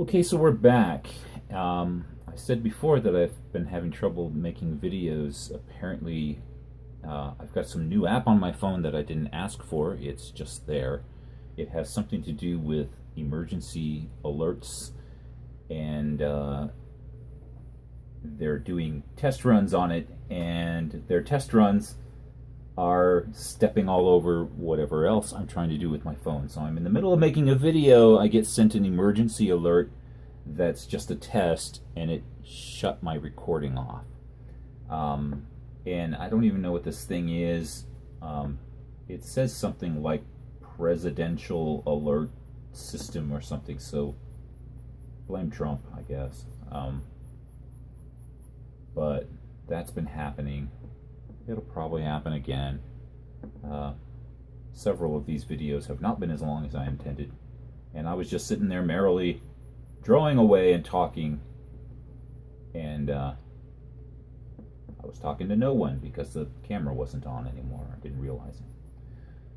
Okay, so we're back. I said before that I've been having trouble making videos. Apparently, I've got some new app on my phone that I didn't ask for. It's just there. It has something to do with emergency alerts, and they're doing test runs on it, and their test runs are stepping all over whatever else I'm trying to do with my phone. So I'm in the middle of making a video, I get sent an emergency alert that's just a test, and it shut my recording off. And I don't even know what this thing is. It says something like presidential alert system or something, so blame Trump, I guess. But that's been happening. It'll probably happen again. Several of these videos have not been as long as I intended, and I was just sitting there merrily drawing away and talking, and I was talking to no one because the camera wasn't on anymore. I didn't realize it.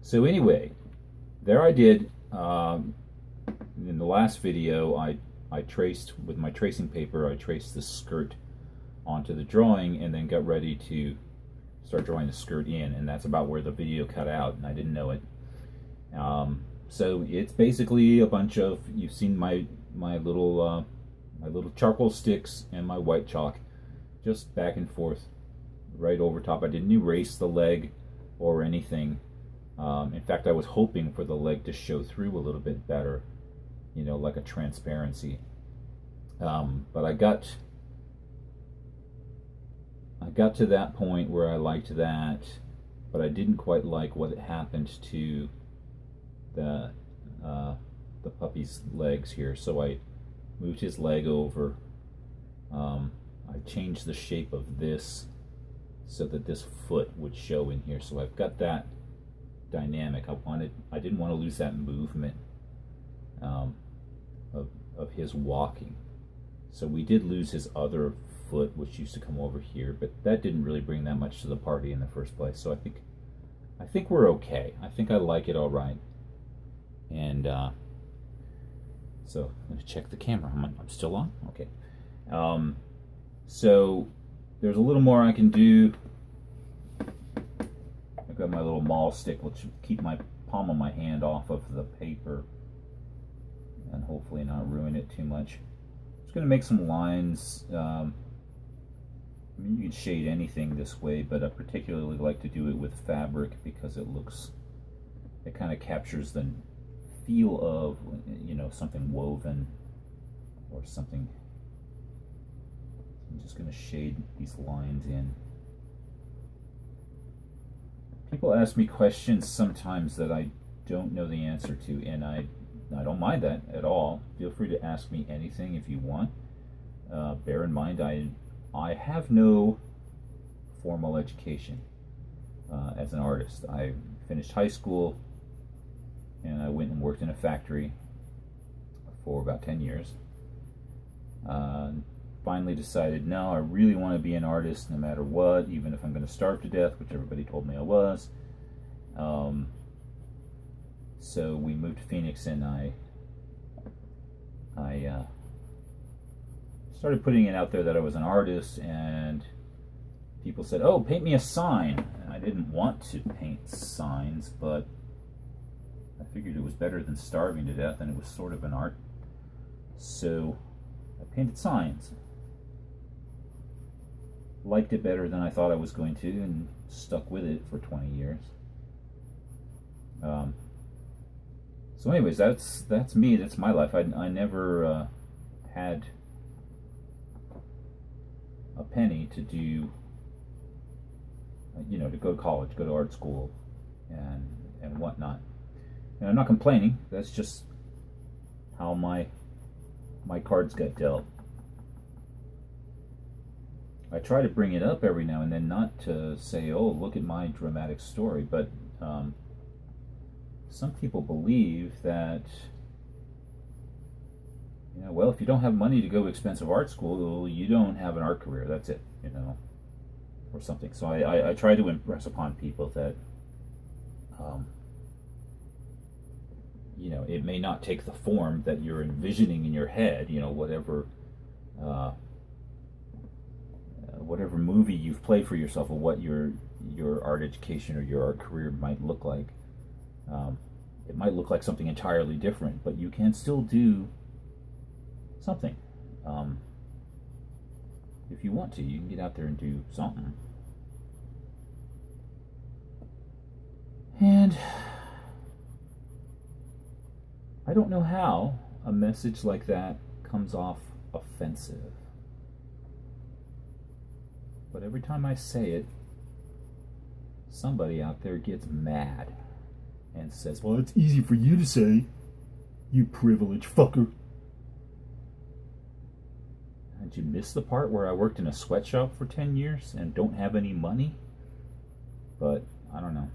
So anyway, there I did. In the last video, I traced, with my tracing paper, I traced the skirt onto the drawing and then got ready to start drawing the skirt in, and that's about where the video cut out, and I didn't know it. So it's basically a bunch of, you've seen my little charcoal sticks and my white chalk, just back and forth, right over top. I didn't erase the leg or anything. In fact, I was hoping for the leg to show through a little bit better, you know, like a transparency. But I got to that point where I liked that, but I didn't quite like what had happened to the puppy's legs here. So I moved his leg over. I changed the shape of this so that this foot would show in here. So I've got that dynamic. I didn't want to lose that movement of his walking. So we did lose his other foot, which used to come over here, but that didn't really bring that much to the party in the first place. So I think we're okay. I think I like it all right. And so I'm going to check the camera. I'm still on? Okay. So there's a little more I can do. I've got my little maul stick, which will keep my palm of my hand off of the paper and hopefully not ruin it too much. I'm just going to make some lines. I mean, you can shade anything this way, but I particularly like to do it with fabric because it kind of captures the feel of, you know, something woven or something. I'm just going to shade these lines in. People ask me questions sometimes that I don't know the answer to, and I don't mind that at all. Feel free to ask me anything if you want. Bear in mind, I have no formal education as an artist. I finished high school and I went and worked in a factory for about 10 years. Finally decided, no, I really want to be an artist no matter what, even if I'm going to starve to death, which everybody told me I was. So we moved to Phoenix, and I started putting it out there that I was an artist, and people said, oh, paint me a sign. And I didn't want to paint signs, but I figured it was better than starving to death, and it was sort of an art. So I painted signs. Liked it better than I thought I was going to, and stuck with it for 20 years. So anyways, that's me. That's my life. I never had a penny to do, you know, to go to college, go to art school, and whatnot. And I'm not complaining. That's just how my cards got dealt. I try to bring it up every now and then, not to say, oh, look at my dramatic story, but some people believe that, you know, well, if you don't have money to go to expensive art school, you don't have an art career. That's it, you know, or something. So I try to impress upon people that, it may not take the form that you're envisioning in your head, whatever movie you've played for yourself of what your art education or your art career might look like. It might look like something entirely different, but you can still do something. If you want to, you can get out there and do something. And I don't know how a message like that comes off offensive. But every time I say it, somebody out there gets mad and says, "Well, it's easy for you to say, you privileged fucker." Did you miss the part where I worked in a sweatshop for 10 years and don't have any money? But I don't know.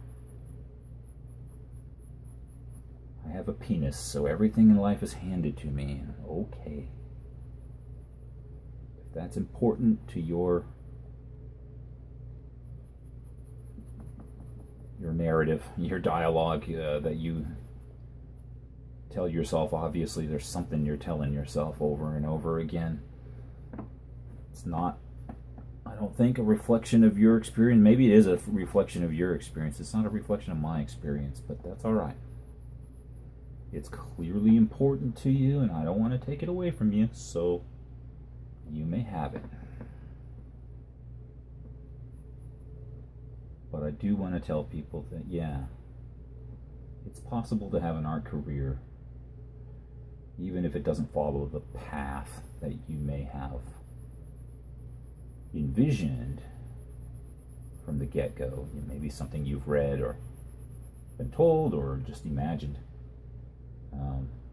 I have a penis, so everything in life is handed to me. Okay. If that's important to your narrative, your dialogue that you tell yourself, obviously there's something you're telling yourself over and over again. It's not, I don't think, a reflection of your experience. Maybe it is a reflection of your experience. It's not a reflection of my experience, but that's all right. It's clearly important to you, and I don't want to take it away from you, so you may have it. But I do want to tell people that, yeah, it's possible to have an art career, even if it doesn't follow the path that you may have envisioned from the get-go. Maybe something you've read or been told or just imagined.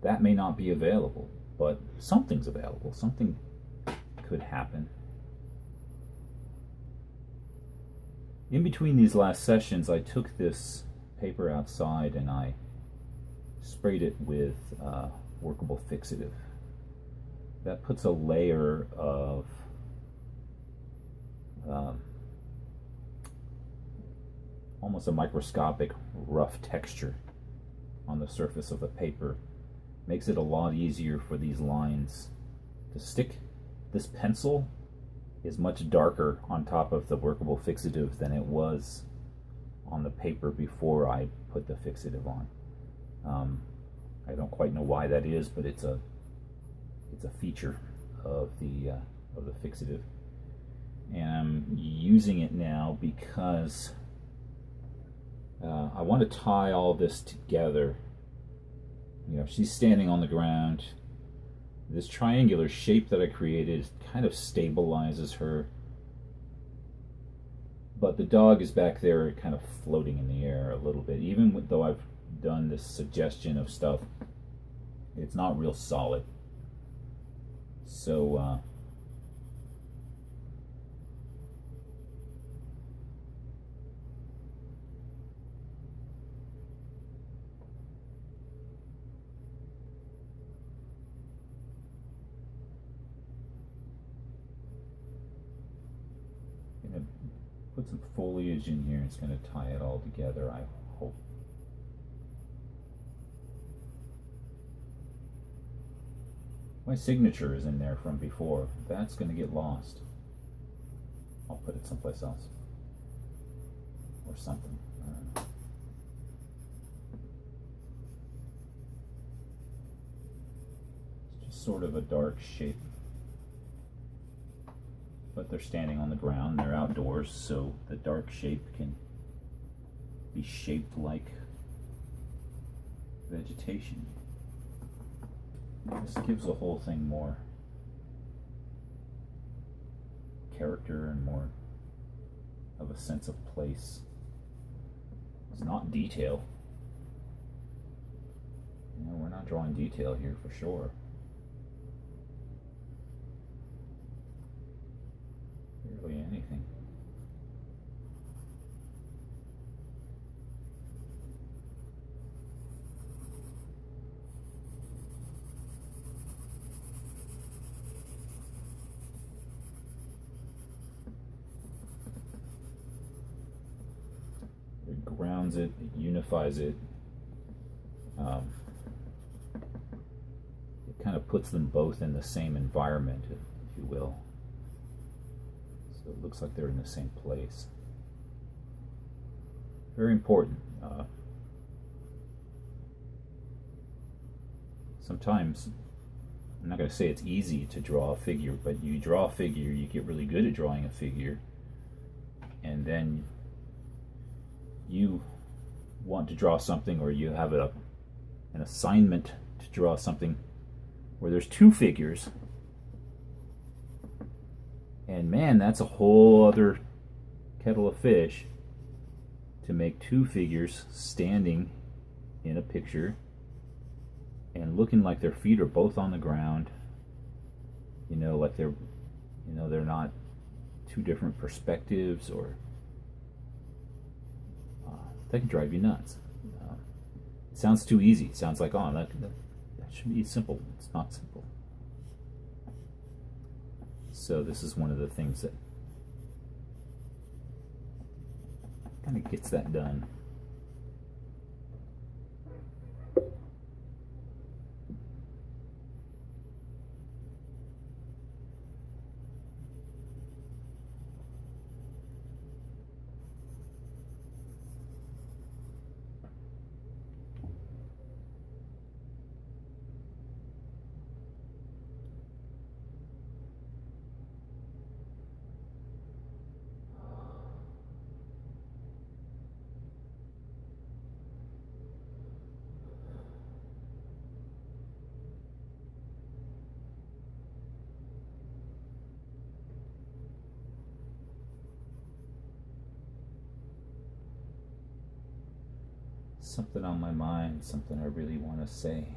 That may not be available, but something's available. Something could happen. In between these last sessions, I took this paper outside and I sprayed it with workable fixative. That puts a layer of almost a microscopic rough texture on the surface of the paper. Makes it a lot easier for these lines to stick. This pencil is much darker on top of the workable fixative than it was on the paper before I put the fixative on. I don't quite know why that is, but it's a feature of the fixative, and I'm using it now because I want to tie all this together. She's standing on the ground. This triangular shape that I created kind of stabilizes her, but the dog is back there kind of floating in the air a little bit. Even though I've done this suggestion of stuff, it's not real solid. So put some foliage in here. It's going to tie it all together, I hope. My signature is in there from before. That's going to get lost. I'll put it someplace else. Or something. I don't know. It's just sort of a dark shape. But they're standing on the ground, they're outdoors, so the dark shape can be shaped like vegetation. This gives the whole thing more character and more of a sense of place. It's not detail. We're not drawing detail here for sure. Barely anything. It grounds it, it unifies it. kind of puts them both in the same environment, if you will. So it looks like they're in the same place. Very important. Sometimes, I'm not going to say it's easy to draw a figure, but you draw a figure, you get really good at drawing a figure, and then you want to draw something, or you have an assignment to draw something where there's two figures, and man, that's a whole other kettle of fish to make two figures standing in a picture and looking like their feet are both on the ground, like they're not two different perspectives, or that can drive you nuts. It sounds too easy. It sounds like, that should be simple. It's not simple. So this is one of the things that kind of gets that done. Something on my mind, something I really want to say,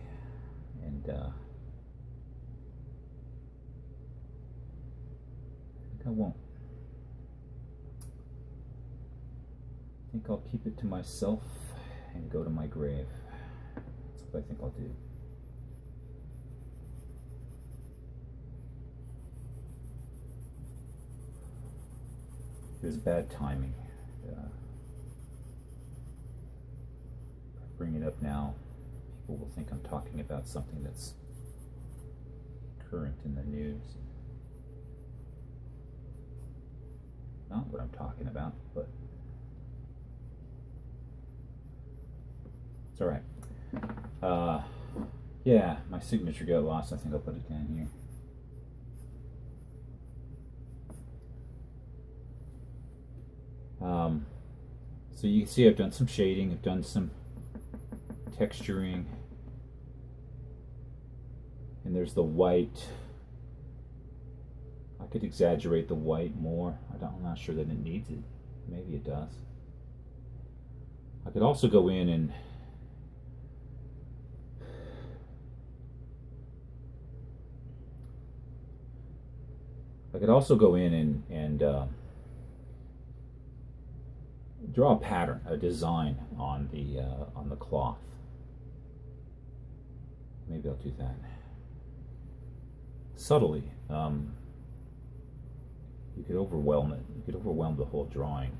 and I think I won't. I think I'll keep it to myself and go to my grave. That's what I think I'll do. It was bad timing. Bring it up now, people will think I'm talking about something that's current in the news. Not what I'm talking about, but it's all right. Yeah, my signature got lost. I think I'll put it down here. So you can see I've done some shading, I've done some texturing, and there's the white. I could exaggerate the white more. I'm not sure that it needs it. Maybe it does. I could also go in and draw a pattern, a design on the cloth. Maybe I'll do that subtly. You could overwhelm it. You could overwhelm the whole drawing.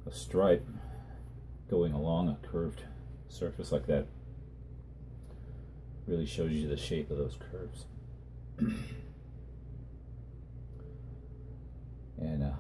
A stripe going along a curved surface like that really shows you the shape of those curves. And